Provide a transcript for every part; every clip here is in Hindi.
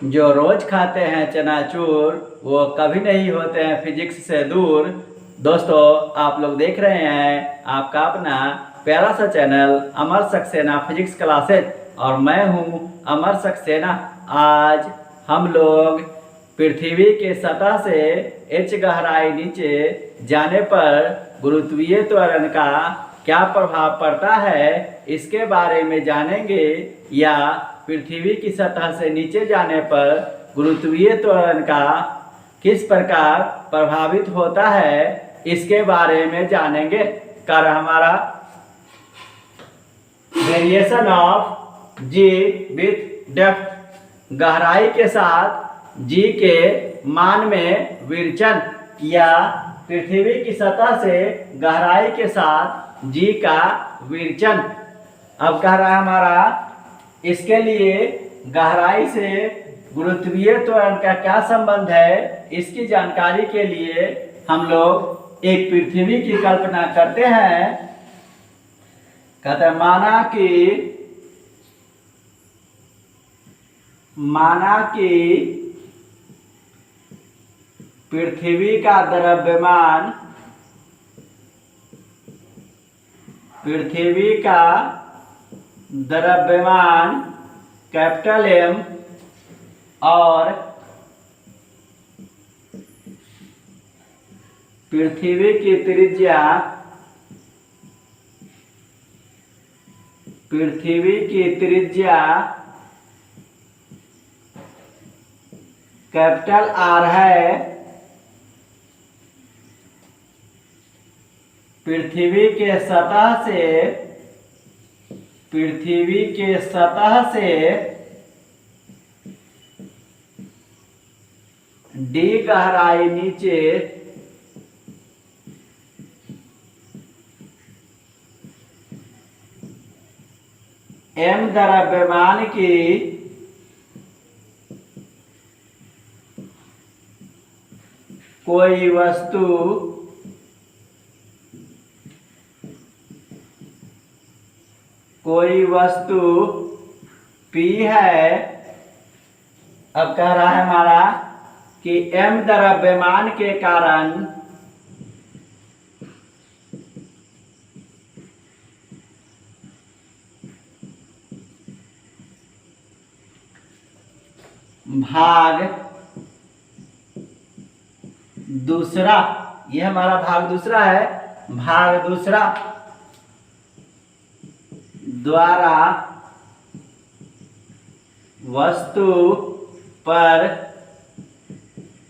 जो रोज खाते हैं चनाचूर वो कभी नहीं होते हैं फिजिक्स से दूर। दोस्तों, आप लोग देख रहे हैं आपका अपना प्यारा सा चैनल अमर सक्सेना फिजिक्स क्लासेज और मैं हूं अमर सक्सेना। आज हम लोग पृथ्वी के सतह से h गहराई नीचे जाने पर गुरुत्वीय त्वरण का क्या प्रभाव पड़ता है इसके बारे में जानेंगे, या पृथ्वी की सतह से नीचे जाने पर गुरुत्वीय त्वरण का किस प्रकार प्रभावित होता है इसके बारे में जानेंगे। कर हमारा variation of g with depth, गहराई के साथ जी के मान में विचलन, या पृथ्वी की सतह से गहराई के साथ जी का विचलन। अब कह रहा है हमारा इसके लिए गहराई से गुरुत्वीय त्वरण का क्या संबंध है, इसकी जानकारी के लिए हम लोग एक पृथ्वी की कल्पना करते हैं। कहते हैं माना कि पृथ्वी का द्रव्यमान कैपिटल M और पृथ्वी की त्रिज्या कैपिटल R है। पृथ्वी के सतह से d गहराई नीचे m द्रव्यमान की कोई वस्तु P है। अब कह रहा है हमारा कि m द्रव्यमान के कारण भाग दूसरा, यह हमारा भाग दूसरा है, भाग दूसरा द्वारा वस्तु पर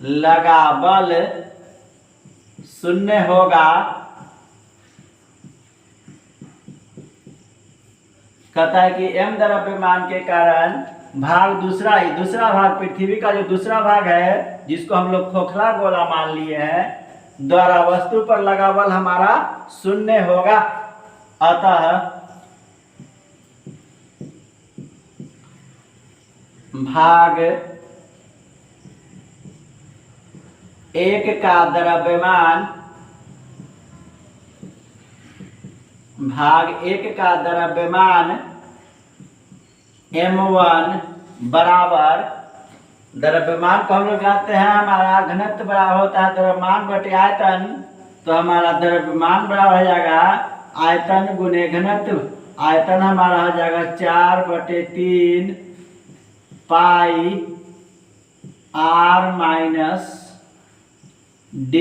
लगा बल शून्य होगा। कहता है कि m द्रव्यमान के कारण भाग दूसरा भाग पृथ्वी का जो दूसरा भाग है, जिसको हम लोग खोखला गोला मान लिए हैं, द्वारा वस्तु पर लगा बल हमारा शून्य होगा। अतः भाग एक का द्रव्यमान m1 बराबर, द्रव्यमान को हम लोग जानते हैं हमारा घनत्व बराबर होता है द्रव्यमान बटे आयतन, तो हमारा द्रव्यमान बराबर हो जाएगा आयतन गुने घनत्व। आयतन हमारा हो जाएगा 4/3 पाई r माइनस d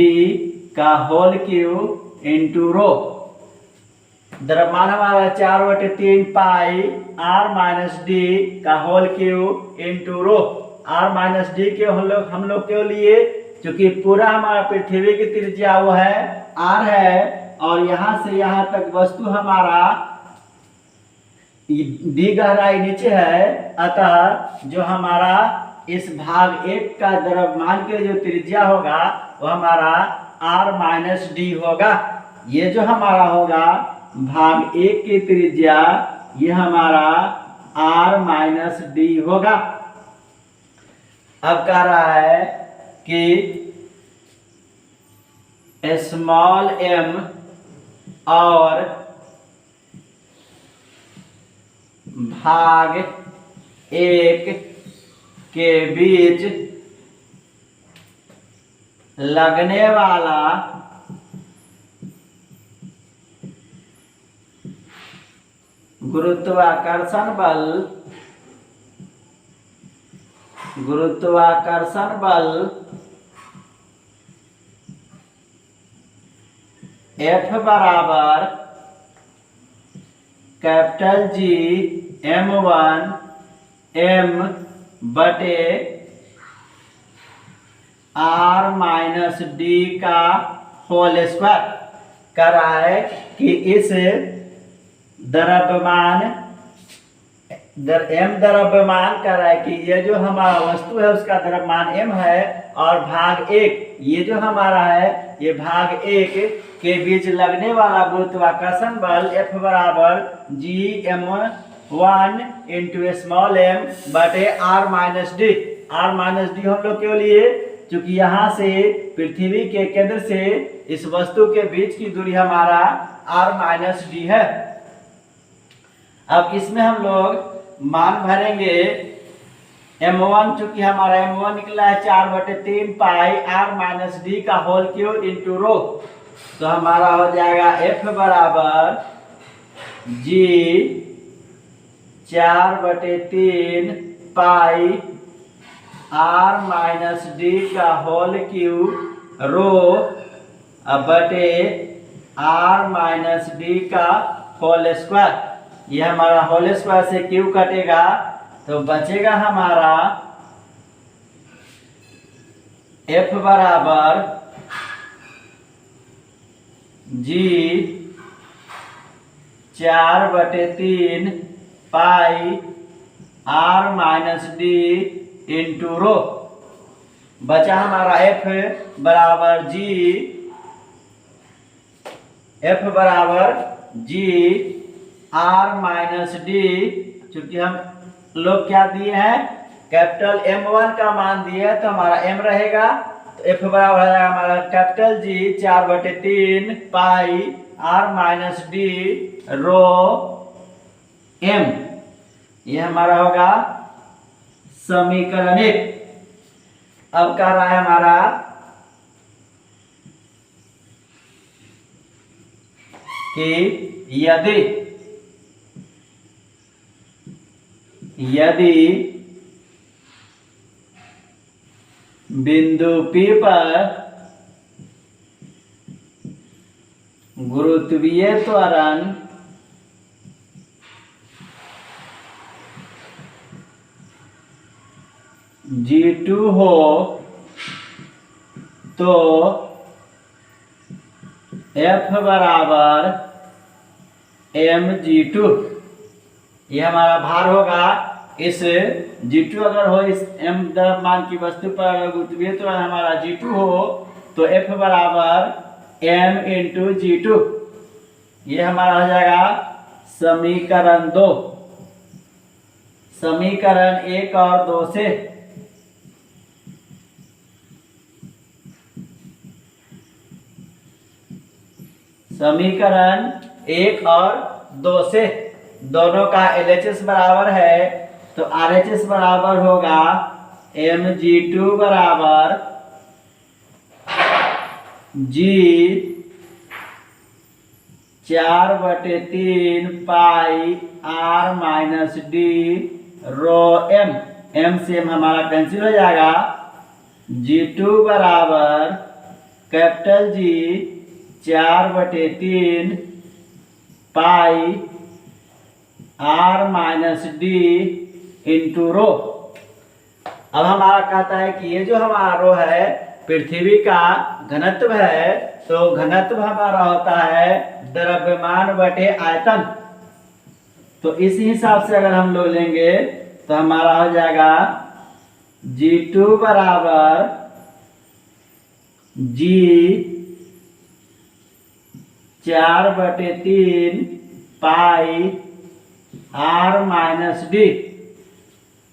का होल क्यूब इंटू रो। द्रव्यमान हमारा 4/3 पाई r माइनस d का whole cube into rho. r minus d के हम लोग क्यों लिए, क्योंकि पूरा हमारा पृथ्वी की त्रिज्या वो है r है, और यहाँ से यहाँ तक वस्तु हमारा d गहराई नीचे है। अतः जो हमारा इस भाग एक का द्रव्यमान के जो त्रिज्या होगा वो हमारा r माइनस d होगा। ये जो हमारा होगा भाग एक की त्रिज्या, ये हमारा r माइनस d होगा। अब कह रहा है कि स्मॉल m और भाग एक के बीच लगने वाला गुरुत्वाकर्षण बल F बराबर कैपिटल G m1 m बटे r माइनस डी का होल स्क्वायर कर रहा है कि इस द्रव्यमान m द्रव्यमान कर रहा है कि ये जो हमारा वस्तु है उसका द्रव्यमान m है और भाग एक ये जो हमारा है ये भाग एक के बीच लगने वाला गुरुत्वाकर्षण बल F बराबर G m1 into small m बटे r minus D. r minus D हम लोग क्यों लिए? क्योंकि यहाँ से पृथ्वी के केंद्र से इस वस्तु के बीच की दूरी हमारा r माइनस डी है। अब इसमें हम लोग मान भरेंगे m1 चूंकि हमारा m1 निकला है 4/3 पाई r माइनस डी का होल क्यूब इंटू रो, तो हमारा हो जाएगा F बराबर G 4/3 pi r minus D का होल क्यूब रो बटे r माइनस डी का होल स्क्वायर। यह हमारा होल स्क्वायर से क्यू कटेगा तो बचेगा हमारा F बराबर G 4/3 pi r minus D into rho. बचा हमारा F बराबर G r माइनस डी, चूंकि हम लोग क्या दिए हैं कैपिटल M1 का मान दिए है तो हमारा M रहेगा, तो F बराबर हो जाएगा हमारा capital G 4/3 pi r minus D रो M। यह हमारा होगा समीकरण 1। अब कह रहा है हमारा कि यदि बिंदु P पर गुरुत्वीय त्वरण G2 हो तो F बराबर mg2, यह हमारा भार होगा। इस G2 अगर हो, इस m द्रव्यमान की वस्तु पर गुरुत्वीय त्वरण हमारा G2 हो तो F बराबर m इंटू G2। यह हमारा हो जाएगा समीकरण 2। समीकरण 1 और 2 से समीकरण 1 और 2 से दोनों का LHS बराबर है तो RHS बराबर होगा mg2 बराबर G 4/3 pi r minus D रो m। m से हमारा कैंसिल हो जाएगा। G2 बराबर capital G 4/3 pi r minus D into rho. अब हमारा कहता है कि ये जो हमारा रो है पृथ्वी का घनत्व है, तो घनत्व हमारा होता है द्रव्यमान बटे आयतन। तो इसी हिसाब से अगर हम लोग लेंगे तो हमारा हो जाएगा G2 बराबर G 4/3 pi r minus D,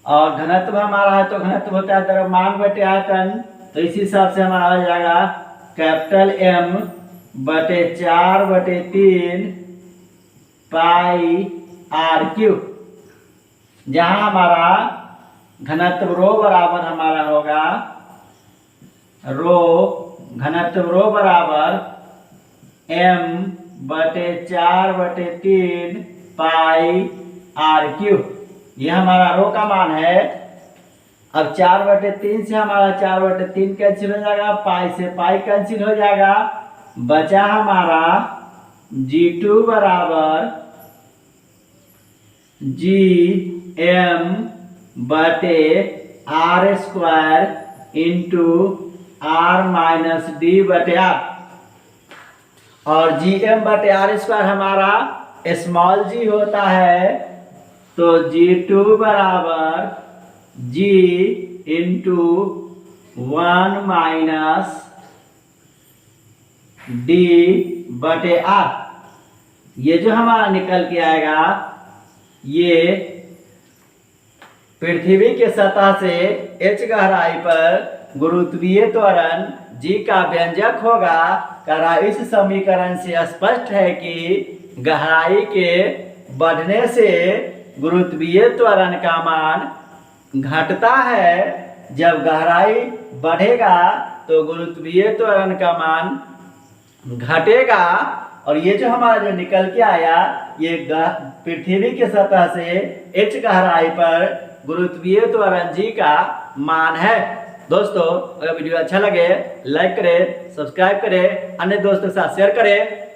और घनत्व हमारा है तो घनत्व होता है द्रव्यमान बटे आयतन, तो इसी हिसाब से हमारा हो जाएगा कैपिटल M बटे 4/3 पाई r क्यूब, जहां हमारा घनत्व रो बराबर हमारा होगा रो, घनत्व रो बराबर m/4/3 पाई आर क्यूब। यह हमारा रो का मान है। अब 4/3 से हमारा 4/3 कैंसिल हो जाएगा, पाई से पाई कैंसिल हो जाएगा, बचा हमारा G2 बराबर Gm/r² इंटू r-d/r। और Gm/r² हमारा स्मॉल g होता है, तो G2 बराबर G इंटू 1-d/r। ये जो हमारा निकल के आएगा, ये पृथ्वी के सतह से h गहराई पर गुरुत्वीय त्वरण g का व्यंजक होगा। करा इस समीकरण से स्पष्ट है कि गहराई के बढ़ने से गुरुत्वीय त्वरण का मान घटता है। जब गहराई बढ़ेगा तो गुरुत्वीय त्वरण का मान घटेगा। और ये जो हमारा जो निकल के आया, ये पृथ्वी के सतह से h गहराई पर गुरुत्वीय त्वरण g का मान है। दोस्तों, अगर वीडियो अच्छा लगे लाइक करें, सब्सक्राइब करें, अन्य दोस्तों के साथ शेयर करें।